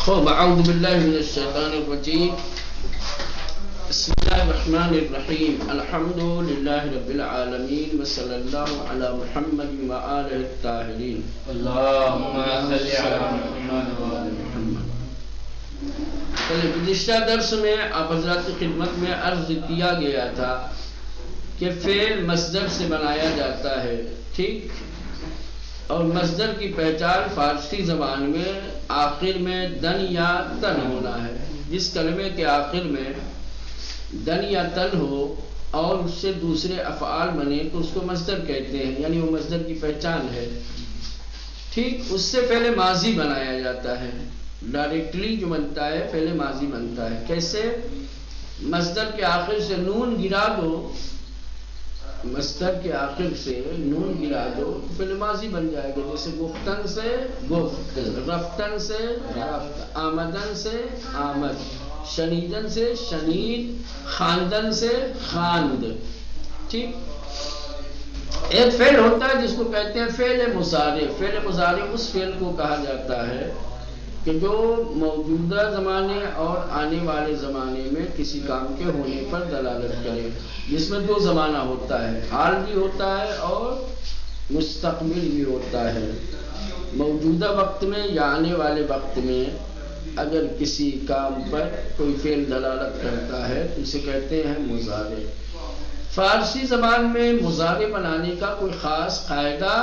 خوب اعوذ باللہ من الشیطان الرجیم بسم اللہ الرحمن الرحیم الحمد للہ رب العالمین وصلی اللہ علی محمد وآلہ الطاہرین اللہم صلی علی محمد وآل محمد۔ گزشتہ درس میں آپ حضرات کی خدمت میں عرض کیا گیا تھا کہ فعل مصدر سے بنایا جاتا ہے، ٹھیک، اور مصدر کی پہچان فارسی زبان میں آخر میں دن یا تن ہونا ہے۔ جس کلمے کے آخر میں دن یا تن ہو اور اس سے دوسرے افعال بنے تو اس کو مصدر کہتے ہیں، یعنی وہ مصدر کی پہچان ہے، ٹھیک۔ اس سے پہلے ماضی بنایا جاتا ہے، ڈائریکٹلی جو بنتا ہے پہلے ماضی بنتا ہے۔ کیسے؟ مصدر کے آخر سے نون گرا دو، مصدر کے آخر سے نون گرا دو تو پہلے ماضی بن جائے گا، جیسے گفتن سے گفت، رفتن سے رفت، آمدن سے آمد، شنیدن سے شنید، خواندن سے خواند، ٹھیک۔ ایک فعل ہوتا ہے جس کو کہتے ہیں فعل مضارع۔ فعل مضارع اس فعل کو کہا جاتا ہے کہ جو موجودہ زمانے اور آنے والے زمانے میں کسی کام کے ہونے پر دلالت کرے، جس میں دو زمانہ ہوتا ہے، حال بھی ہوتا ہے اور مستقبل بھی ہوتا ہے۔ موجودہ وقت میں یا آنے والے وقت میں اگر کسی کام پر کوئی فعل دلالت کرتا ہے تو اسے کہتے ہیں مضارع۔ فارسی زبان میں مضارع بنانے کا کوئی خاص قاعدہ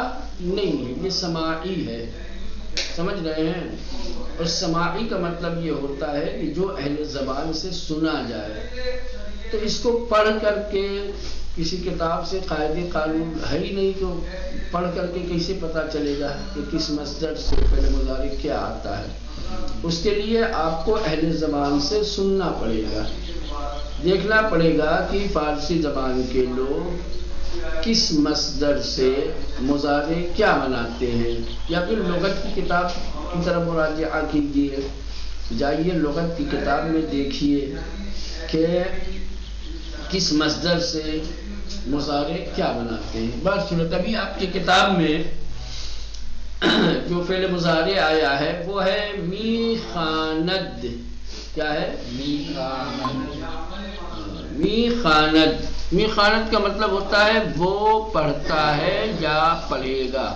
نہیں ہے، یہ سماعی ہے، سمجھ رہے ہیں؟ اور سماعی کا مطلب یہ ہوتا ہے کہ جو اہل زبان سے سنا جائے، تو اس کو پڑھ کر کے کسی کتاب سے قاعدے قانون ہے ہی نہیں، تو پڑھ کر کے کیسے پتہ چلے گا کہ کس مصدر سے پہلے مضارع کیا آتا ہے؟ اس کے لیے آپ کو اہل زبان سے سننا پڑے گا، دیکھنا پڑے گا کہ فارسی زبان کے لوگ کس مصدر سے مضارع کیا بناتے ہیں، یا پھر لغت کی کتاب کی طرف مراجعہ کیجیے، جائیے لغت کی کتاب میں دیکھیے کہ کس مصدر سے مضارع کیا بناتے ہیں۔ بات سنو، ابھی آپ کی کتاب میں جو فعل مضارع آیا ہے وہ ہے میخاند۔ کیا ہے؟ میخاند۔ میخاند کا مطلب ہوتا ہے وہ پڑھتا ہے یا پڑھے گا،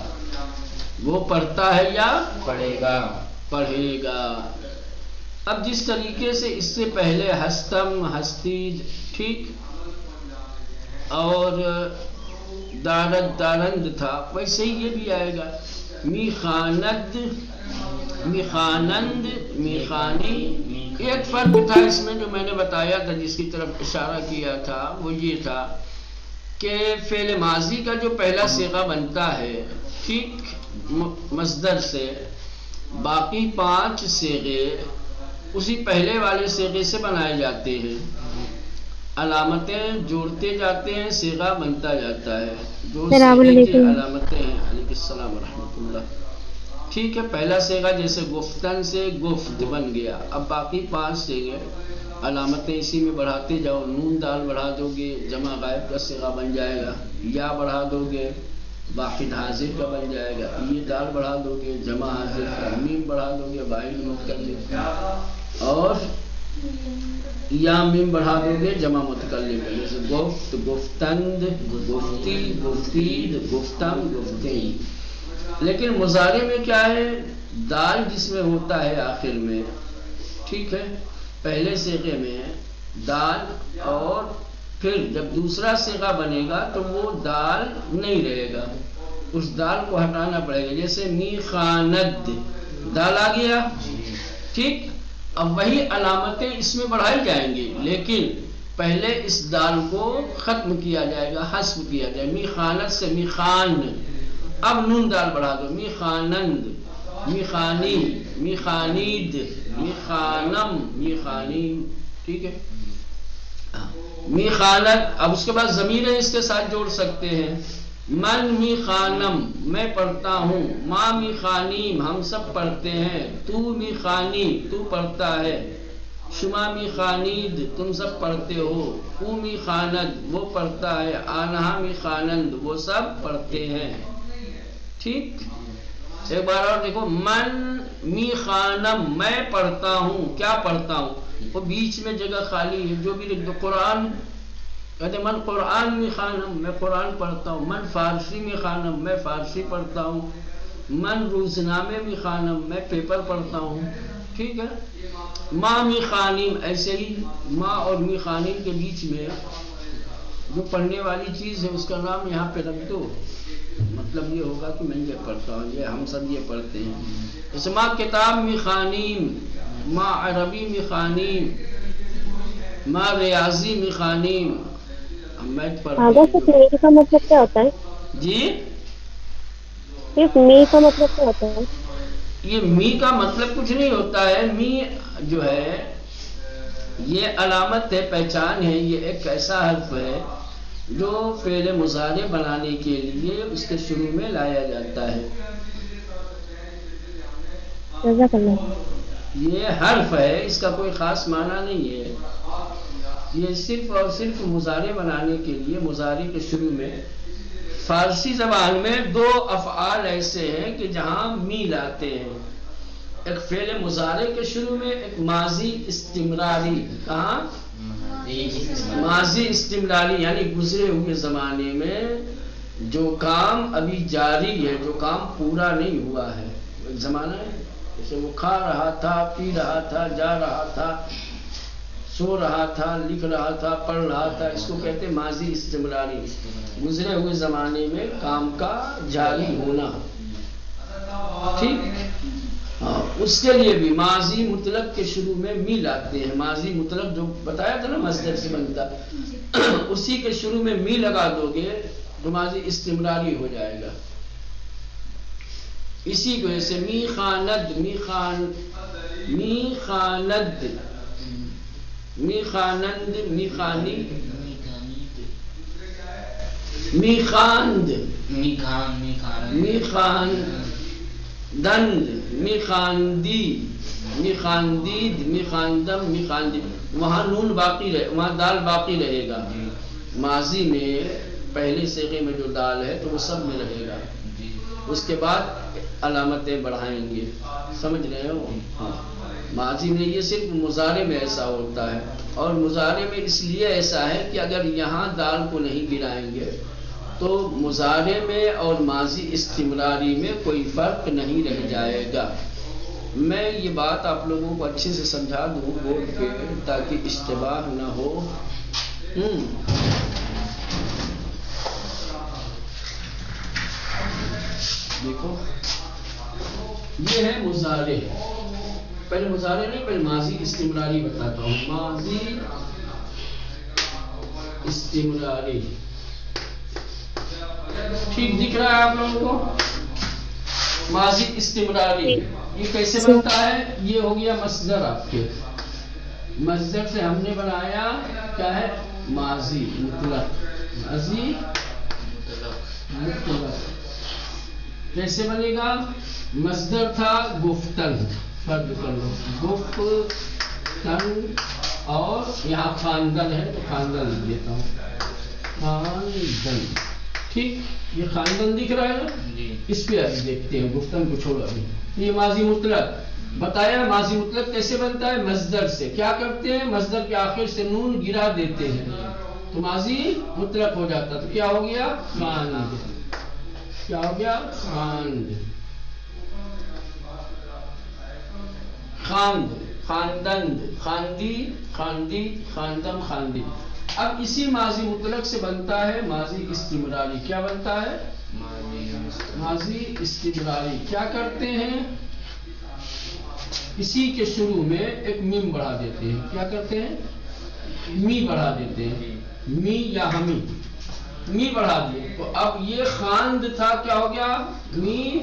وہ پڑھتا ہے یا پڑھے گا، پڑھے گا۔ اب جس طریقے سے اس سے پہلے ہستم، ہستی، ٹھیک، اور دارد، دارند تھا، ویسے ہی یہ بھی آئے گا، میخاند، میخانند، میخانی۔ ایک فرق تھا اس میں جو میں نے بتایا تھا، جس کی طرف اشارہ کیا تھا، وہ یہ تھا کہ فعل ماضی کا جو پہلا صیغہ بنتا ہے، ٹھیک، مصدر سے، باقی 5 صیغے اسی پہلے والے صیغے سے بنائے جاتے ہیں، علامتیں جوڑتے جاتے ہیں، صیغہ بنتا جاتا ہے، جو صیغے کی علامتیں ہیں۔ علیکم السلام ورحمۃ اللہ۔ ٹھیک ہے، پہلا صیغہ جیسے گفتن سے گفت بن گیا، اب باقی 5 صیغے علامتیں اسی میں بڑھاتے جاؤ، نون دال بڑھا دو گے جمع غائب کا صیغہ بن جائے گا، یا بڑھا دو گے واحد حاضر کا بن جائے گا، یہ دال بڑھا دو گے جمع حاضر کا، میم بڑھا دو گے واحد متکلم کا، اور یا میم بڑھا دو گے جمع متکلم کا، جیسے گفت، گفتند، گفتی، گفتید، گفتم، گفتین۔ لیکن مضارع میں کیا ہے؟ دال جس میں ہوتا ہے آخر میں، ٹھیک ہے، پہلے صیغے میں دال، اور پھر جب دوسرا صیغہ بنے گا تو وہ دال نہیں رہے گا، اس دال کو ہٹانا پڑے گا، جیسے میخاند، دال آ گیا، ٹھیک۔ اب وہی علامتیں اس میں بڑھائی جائیں گی، لیکن پہلے اس دال کو ختم کیا جائے گا، حذف کیا جائے گا، میخانت سے میخان، اب نون دال بڑھا دو، میخانند، میخانی، میخانید، میخانم، میخانی، ٹھیک ہے، میخانت۔ اب اس کے بعد ضمیریں اس کے ساتھ جوڑ سکتے ہیں، من میخانم، میں پڑھتا ہوں، ما میخانیم، ہم سب پڑھتے ہیں، تو میخانی، تو پڑھتا ہے، شما میخانید، تم سب پڑھتے ہو، او میخاند، وہ پڑھتا ہے، آنہا میخانند، وہ سب پڑھتے ہیں، ٹھیک۔ ایک بار اور دیکھو، من می خانم، میں پڑھتا ہوں. کیا پڑھتا ہوں؟ وہ بیچ میں جگہ خالی ہے، جو بھی لکھ دو. قرآن کہتے من قرآن می خانم، میں قرآن پڑھتا ہوں. من فارسی می خانم، میں فارسی پڑھتا ہوں. من روزنامے می خانم، میں پیپر پڑھتا ہوں. ٹھیک ہے. ماں می خانیم، ایسے ہی ماں اور می خانیم کے بیچ میں جو پڑھنے والی چیز ہے اس کا نام یہاں پہ رکھ دو. مطلب یہ ہوگا کہ میں یہ پڑھتا ہوں، یہ ہم سب یہ پڑھتے ہیں. جیسے ماں کتاب می خانیم، ماں عربی می خانیم، ماں ریاضی می خانیم. میں پڑھتے آگا صرف می کا مطلب کیا ہوتا ہے؟ جی صرف می کا مطلب کیا ہوتا ہے؟ یہ می کا مطلب کچھ نہیں ہوتا ہے. می جو ہے یہ علامت ہے، پہچان ہے. یہ ایک ایسا حرف ہے جو فعل مضارع بنانے کے لیے اس کے شروع میں لایا جاتا ہے. جزاک اللہ. یہ حرف ہے، اس کا کوئی خاص معنی نہیں ہے. یہ صرف اور صرف مضارع بنانے کے لیے مضارع کے شروع میں. فارسی زبان میں دو افعال ایسے ہیں کہ جہاں می لاتے ہیں. ایک فعل مضارع کے شروع میں، ایک ماضی استمراری. کہاں؟ ماضی استمراری یعنی گزرے ہوئے زمانے میں جو کام ابھی جاری ہے، جو کام پورا نہیں ہوا ہے. ایک زمانہ ہے جیسے وہ کھا رہا تھا، پی رہا تھا، جا رہا تھا، سو رہا تھا، لکھ رہا تھا، پڑھ رہا تھا. اس کو کہتے ہیں ماضی استمراری، گزرے ہوئے زمانے میں کام کا جاری ہونا. ٹھیک. ہاں، اس کے لیے بھی ماضی مطلق کے شروع میں می لاتے ہیں. ماضی مطلق جو بتایا تھا نا مصدر سے بنتا، اسی کے شروع میں می لگا دو گے تو ماضی استمراری ہو جائے گا. اسی کی وجہ سے می خاند، می خاند، می خاند، می خانند، می خانی، می خاند، می خان، می خان، می خاندند، می خاندی، می خاندید، می خاندم، می خاندی. وہاں نون باقی رہے، وہاں دال باقی رہے گا. ماضی میں پہلے صیغے میں جو دال ہے تو وہ سب میں رہے گا. اس کے بعد علامتیں بڑھائیں گے. سمجھ رہے ہو؟ ہاں. ماضی میں یہ صرف مضارع میں ایسا ہوتا ہے، اور مضارع میں اس لیے ایسا ہے کہ اگر یہاں دال کو نہیں گرائیں گے تو مضارع میں اور ماضی استمراری میں کوئی فرق نہیں رہ جائے گا. میں یہ بات آپ لوگوں کو اچھے سے سمجھا دوں بورڈ پہ تاکہ اشتباہ نہ ہو. دیکھو یہ ہے مضارع. پہلے مضارع نہیں، پہلے ماضی استمراری بتاتا ہوں. ماضی استمراری ٹھیک دکھ رہا ہے آپ لوگوں کو؟ ماضی استمراری یہ کیسے بنتا ہے؟ یہ ہو گیا مصدر. آپ کے مصدر سے ہم نے بنایا کیا ہے؟ ماضی مطلق. ماضی مطلق کیسے بنے گا؟ مصدر تھا گفتن، فرض کر لو گفتن، اور یہاں خاندن ہے تو خاندن لکھ دیتا ہوں، خاندن. ٹھیک. یہ خاندن دکھ رہا ہے نا؟ اس پہ ابھی دیکھتے ہیں، گفتن کو چھوڑو ابھی. یہ ماضی مطلق بتایا. ماضی مطلق کیسے بنتا ہے؟ مصدر سے. کیا کرتے ہیں؟ مصدر کے آخر سے نون گرا دیتے ہیں تو ماضی مطلق ہو جاتا. تو کیا ہو گیا؟ خاند. کیا ہو گیا؟ خاند. خاند، خاندند، خاندی، خاندی، خاندم، خاندی. اب اسی ماضی مطلق سے بنتا ہے ماضی استمراری. کیا بنتا ہے؟ ماضی استمراری. کیا کرتے ہیں؟ اسی کے شروع میں ایک میم بڑھا دیتے ہیں. کیا کرتے ہیں؟ می بڑھا دیتے ہیں. می یا ہمی، می بڑھا دیے تو اب یہ خاند تھا، کیا ہو گیا؟ می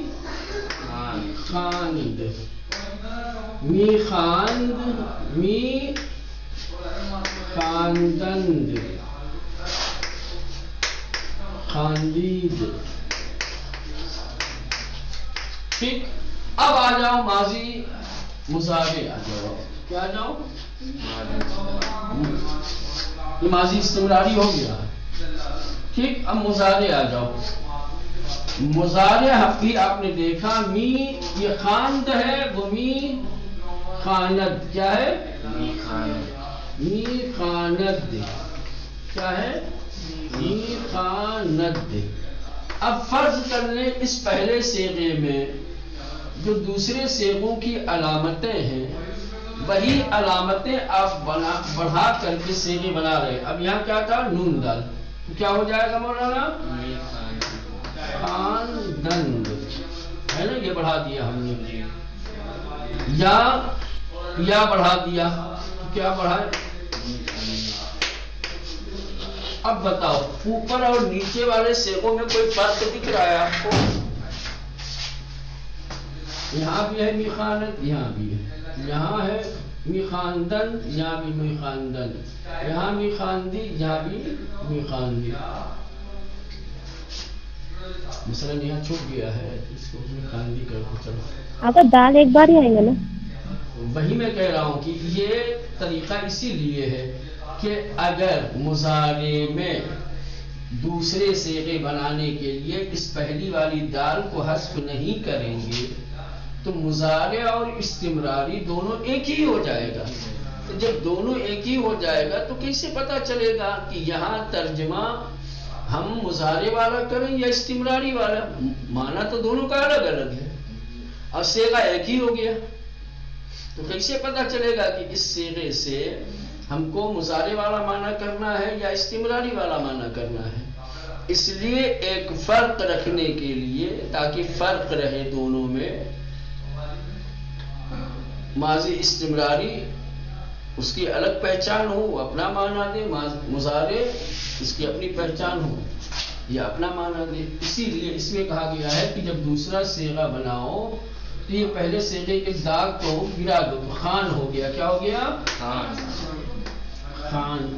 خاند، می خاند، می خاندند، خاندید. ٹھیک. اب آ جاؤ ماضی مضارع. آ جاؤ. کیا آ جاؤ؟ یہ ماضی استمراری ہو گیا. ٹھیک. اب مضارع آ جاؤ. مضارع حقی آپ نے دیکھا می یہ خاند ہے، وہ می خاند کیا ہے؟ می خاند کیا ہے؟ می خاند۔ اب فرض کر لیں اس پہلے صیغے میں جو دوسرے صیغوں کی علامتیں ہیں وہی علامتیں آپ بڑھا کر کے صیغے بنا رہے۔ اب یہاں کیا تھا؟ نون دال، کیا ہو جائے گا مولانا؟ خاندند ہے نا، یہ بڑھا دیا ہم نے، یا بڑھا دیا، کیا بڑھائے؟ اب بتاؤ اوپر اور نیچے والے صیغوں میں کوئی فرق دکھ رہا ہے آپ کو؟ یہاں بھی ہے می خاند، یہاں بھی ہے، یہاں ہے می خاندن، یہاں بھی می خاندن، یہاں می خاندی، یہاں بھی می خاندی۔ مثلا یہاں چھپ گیا ہے، اس کو می خاندی کر کے چلو۔ اگر دال ایک بار ہی آئیں گے نا؟ وہی میں کہہ رہا ہوں کہ یہ طریقہ اسی لیے ہے کہ اگر مضارع میں دوسرے صیغے بنانے کے لیے اس پہلی والی دال کو حذف نہیں کریں گے تو مضارع اور استمراری دونوں ایک ہی ہو جائے گا۔ تو جب دونوں ایک ہی ہو جائے گا تو کیسے پتا چلے گا کہ یہاں ترجمہ ہم مضارع والا کریں یا استمراری والا؟ معنی تو دونوں کا الگ الگ ہے اور صیغہ ایک ہی ہو گیا، تو کیسے پتا چلے گا کہ اس صیغے سے ہم کو مضارع والا معنی کرنا ہے یا استمراری والا معنی کرنا ہے؟ اس لیے ایک فرق رکھنے کے لیے، تاکہ فرق رہے دونوں میں، ماضی استمراری اس کی الگ پہچان ہو، وہ اپنا معنی دے، مضارع اس کی اپنی پہچان ہو، یہ اپنا معنی دے۔ اسی لیے اس میں کہا گیا ہے کہ جب دوسرا صیغہ بناؤ تو یہ پہلے صیغے کے داغ کو گرا دو، خان ہو گیا، کیا ہو گیا؟ خان۔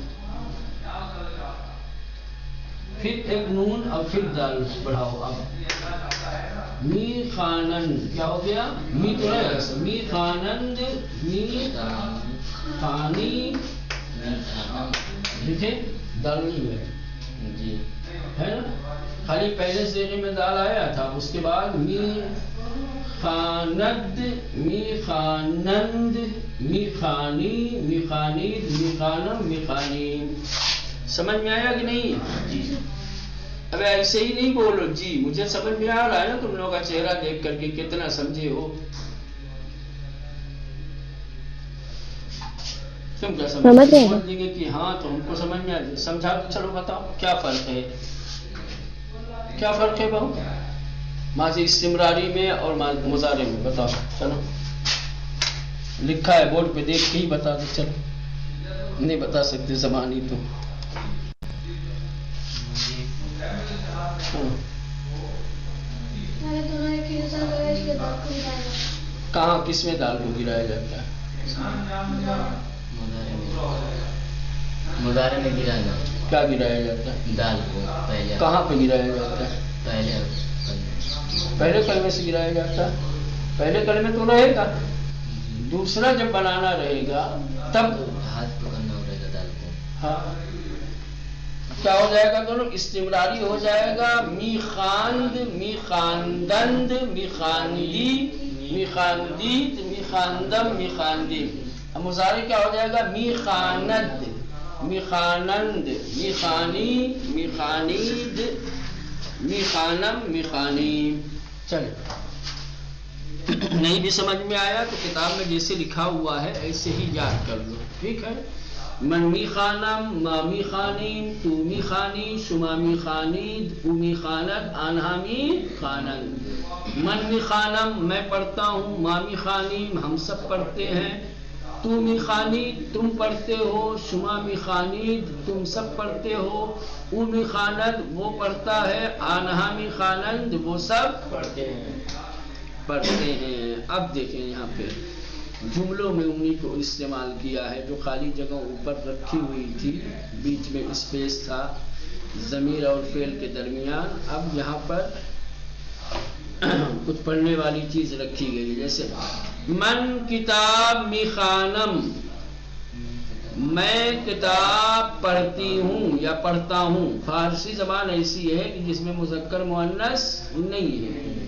پھر ایک نون اور پھر دال بڑھاؤ، اب می خانند کیا ہو گیا؟ می تو ہے ایسا، می خانند، می خانی، دیکھیں دال نہیں ہے ہے نا، خالی پہلے صیغے میں دال آیا تھا، اس کے بعد می خاند، می خانند، می خانی، می خانید، می خانم، می خانیم۔ سمجھ میں آیا کہ نہیں؟ اب ایسے ہی نہیں بولو جی، مجھے سمجھ میں آ رہا ہے نا، تم لوگوں کا چہرہ دیکھ کر کے کتنا سمجھے ہو۔ تم کیا سمجھ رہے ہو؟ دیں گے کہ ہاں تم کو سمجھ میں آ جائے، سمجھا تو چلو بتاؤ کیا فرق ہے؟ کیا فرق ہے بہو ماضی استمراری میں اور مضارع میں؟ بتاؤ چلو، لکھا ہے بورڈ پہ، دیکھ کے ہی بتا دو، چلو نہیں بتا سکتے زبانی تو۔ کہاں کس میں دال کو گرایا جاتا ہے؟ مضارع میں گرایا جاتا ہے۔ کیا گرایا جاتا ہے؟ دال کو پہلے۔ کہاں پہ گرایا جاتا ہے؟ پہلے کلمے سے گرایا جاتا ہے۔ پہلے کلمے تو رہے گا، دوسرا جب بنانا رہے گا تب ہاتھ پکڑنا ہو رہے گا دال کو۔ ہاں کیا ہو جائے گا؟ دونوں استمراری ہو جائے گا، می خاند، می خاندند، می خاندی، می خاندید، می خاندم، می خاندیم۔ اب مضارع کیا ہو جائے گا؟ می خاند، می خانند، می خانی، می خانید، می خانم، می خانیم۔ چلے نہیں بھی سمجھ میں آیا تو کتاب میں جیسے لکھا ہوا ہے ایسے ہی یاد کر لو، ٹھیک ہے؟ من می خانم، ما می خانیم، تو می خانی، شما می خانید، او می خاند، آنہا می خانند۔ من می خانم میں پڑھتا ہوں، ما می خانیم ہم سب پڑھتے ہیں، تو می خانید تم پڑھتے ہو، شما می خانید تم سب پڑھتے ہو، او می خاند وہ پڑھتا ہے، آنہا می خانند وہ سب پڑھتے ہیں۔ اب دیکھیں یہاں پہ جملوں میں انہی کو استعمال کیا ہے، جو خالی جگہ اوپر رکھی ہوئی تھی، بیچ میں اسپیس تھا ضمیر اور فعل کے درمیان۔ اب یہاں پر کچھ پڑھنے والی چیز رکھی گئی، جیسے من کتاب می خانم، میں کتاب پڑھتی ہوں یا پڑھتا ہوں. فارسی زبان ایسی ہے کہ جس میں مذکر مؤنث نہیں ہے.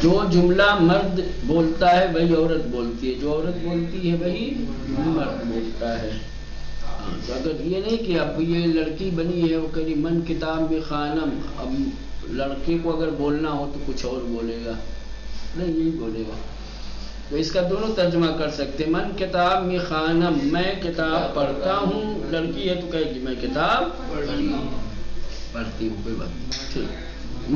جو جملہ مرد بولتا ہے وہی عورت بولتی ہے، جو عورت بولتی ہے وہی مرد بولتا ہے. تو اگر یہ نہیں کہ اب یہ لڑکی بنی ہے وہ کہیں من کتاب میں خانم، اب لڑکے کو اگر بولنا ہو تو کچھ اور بولے گا، نہیں یہی بولے گا. تو اس کا دونوں ترجمہ کر سکتے. من کتاب میں خانم، میں کتاب پڑھتا ہوں. لڑکی ہے تو کہے گی میں کتاب پڑھتی ہوں، کوئی بات نہیں. ٹھیک.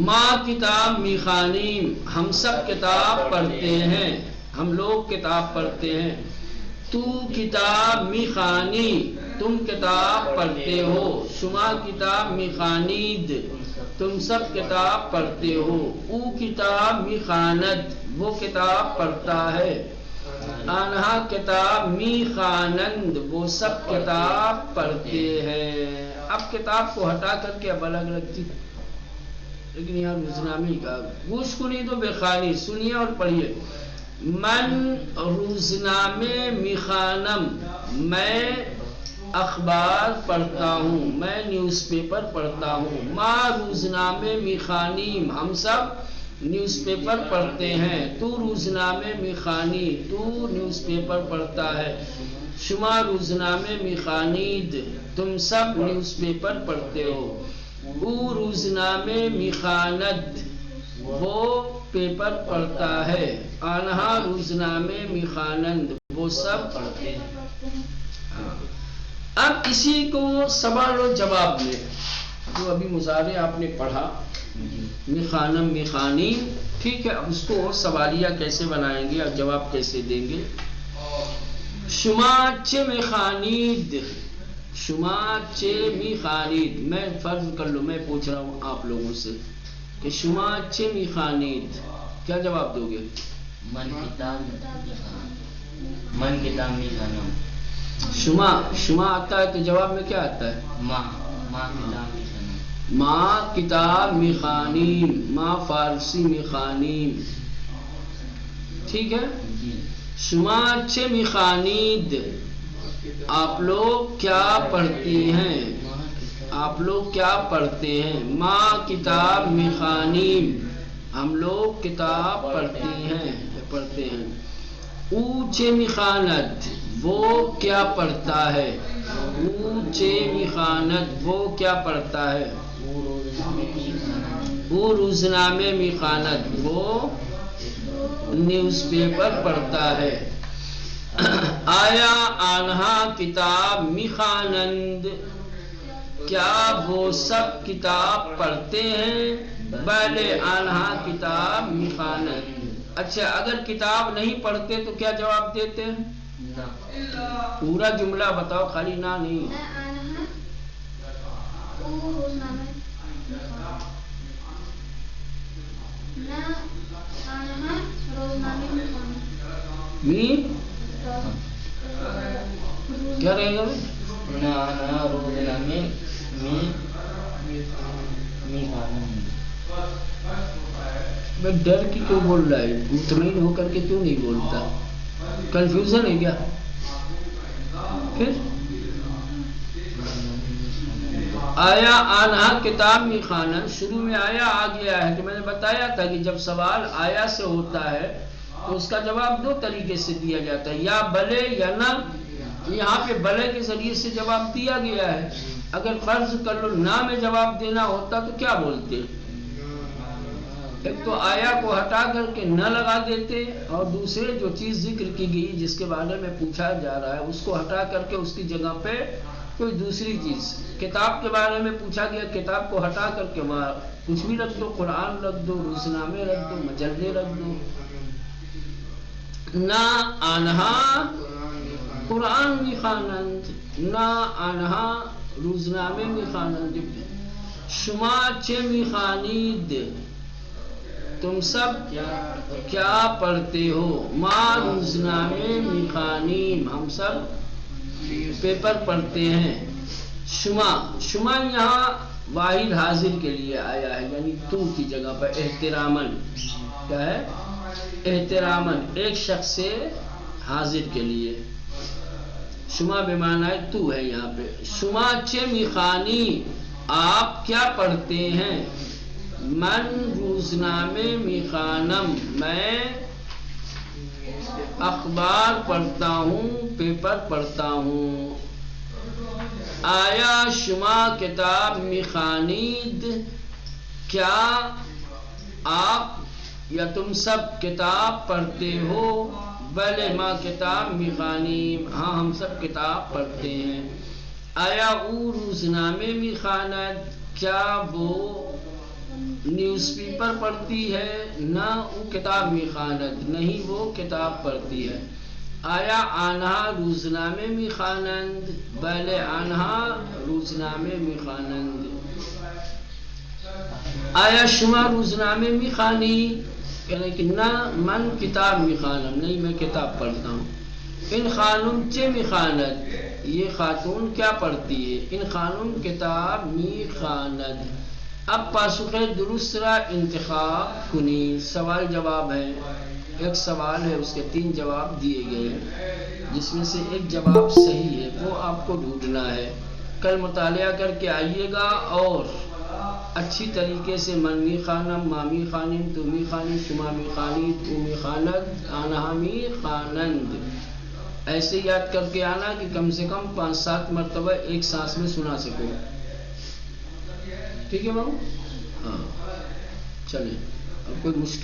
ماں کتاب می خانیم، ہم سب کتاب پڑھتے ہیں، ہم لوگ کتاب پڑھتے ہیں. تو کتاب می خانی، تم کتاب پڑھتے ہو. شما کتاب می خانید، تم سب کتاب پڑھتے ہو. او کتاب می خاند، وہ کتاب پڑھتا ہے. آنہا کتاب می خانند، وہ سب کتاب پڑھتے ہیں. اب کتاب کو ہٹا کر کے اب الگ الگ چیز، لیکن یہاں روزنامے کا گوش کنی تو بے خانی، سنیے اور پڑھیے. من روزنامے می خانم، میں اخبار پڑھتا ہوں، میں نیوز پیپر پڑھتا ہوں. ماں روزنامے می خانیم، ہم سب نیوز پیپر پڑھتے ہیں. تو روزنامے می خانی، تو نیوز پیپر پڑھتا ہے. شما روزنامے می خانید، تم سب نیوز پیپر پڑھتے ہو. او روزنامے می خاند، وہ پیپر پڑھتا ہے. آنہا روزنامے می خانند، وہ سب پڑھتے ہیں. اب اسی کو سوال و جواب میں، جو ابھی مضارع آپ نے پڑھا می خانم می خانی، ٹھیک ہے. اب اس کو سوالیہ کیسے بنائیں گے اور جواب کیسے دیں گے. شما چه می خانید، شما چه می خانید. میں فرض کر لو میں پوچھ رہا ہوں آپ لوگوں سے کہ شما چه می خانید، کیا جواب دو گے؟ من کتاب می خانم. شما آتا ہے تو جواب میں کیا آتا ہے؟ ماں کتاب می خانم. ماں کتاب می خانیم، ماں فارسی می خانیم، ٹھیک ہے. شما چه می خانید، آپ لوگ کیا پڑھتی ہیں، آپ لوگ کیا پڑھتے ہیں. ماں کتاب می خانیم، ہم لوگ کتاب پڑھتے ہیں. او چه می خاند، وہ کیا پڑھتا ہے. او چه می خاند، وہ کیا پڑھتا ہے. او روزنامے می خاند، وہ نیوز پیپر پڑھتا ہے. آیا آنہا کتاب می خوانند، کیا وہ سب کتاب پڑھتے ہیں. بلے آنہا کتاب می خوانند. اچھا اگر کتاب نہیں پڑھتے تو کیا جواب دیتے ہیں؟ پورا جملہ بتاؤ، خالی نہ نہیں. کیا رہے گا؟ میں ڈر کی کیوں بول رہا ہے؟ مطمئن ہو کر کے کیوں نہیں بولتا؟ کنفیوژن ہے کیا؟ پھر آیا آنہا کتاب می خانند، شروع میں آیا آ گیا ہے تو میں نے بتایا تھا کہ جب سوال آیا سے ہوتا ہے تو اس کا جواب دو طریقے سے دیا جاتا ہے، یا بلے یا نہ. یہاں پہ بلے کے ذریعے سے جواب دیا گیا ہے. اگر فرض کر لو نہ میں جواب دینا ہوتا تو کیا بولتے؟ ایک تو آیا کو ہٹا کر کے نہ لگا دیتے، اور دوسرے جو چیز ذکر کی گئی جس کے بارے میں پوچھا جا رہا ہے اس کو ہٹا کر کے اس کی جگہ پہ کوئی دوسری چیز. کتاب کے بارے میں پوچھا گیا، کتاب کو ہٹا کر کے وہاں کچھ بھی رکھ دو، قرآن رکھ دو، روزنامے رکھ دو، مجلے رکھ دو. نہ آنہا قرآن می خوانند، نہ آنہا روزنامے می خوانند. شما چه می خوانید، تم سب کیا پڑھتے ہو. ما روزنامے می خوانیم، ہم سب پیپر پڑھتے ہیں. شما یہاں واحد حاضر کے لیے آیا ہے، یعنی تو کی جگہ پر احتراماً. کیا ہے؟ احتراماً، ایک شخص سے حاضر کے لیے. شما بمعنی تو ہے یہاں پہ. شما چه میخوانی آپ کیا پڑھتے ہیں. من روزنامے میخوانم میں اخبار پڑھتا ہوں پیپر پڑھتا ہوں. آیا شما کتاب میخوانید کیا آپ یا تم سب کتاب پڑھتے ہو. بلے ما کتاب میخوانیم ہاں ہم سب کتاب پڑھتے ہیں. آیا او روزنامے میخواند کیا وہ نیوز پیپر پڑھتی ہے. نہ او کتاب میخواند نہیں وہ کتاب پڑھتی ہے. آیا آنہا روزنامے میخوانند بلے آنہا روزنامے میخوانند. آیا شما روزنامے میخوانی یعنی کہ نہ من کتاب میخوانم نہیں میں کتاب پڑھتا ہوں. ان خانم چه میخواند یہ خاتون کیا پڑھتی ہے. ان خانم کتاب میخواند. اب پاسخ درست را انتخاب کنی. سوال جواب ہے. ایک سوال ہے اس کے 3 جواب دیے گئے ہیں جس میں سے ایک جواب صحیح ہے وہ آپ کو ڈھونڈنا ہے. کل مطالعہ کر کے آئیے گا اور اچھی طریقے سے من می خانم مامی خانم تمی خانم شما می خانید او می خاند آنہا می خانند ایسے یاد کر کے آنا کہ کم سے کم 5-7 مرتبہ ایک سانس میں سنا سکو. ٹھیک ہے مامو. ہاں چلیں اب کوئی مشکل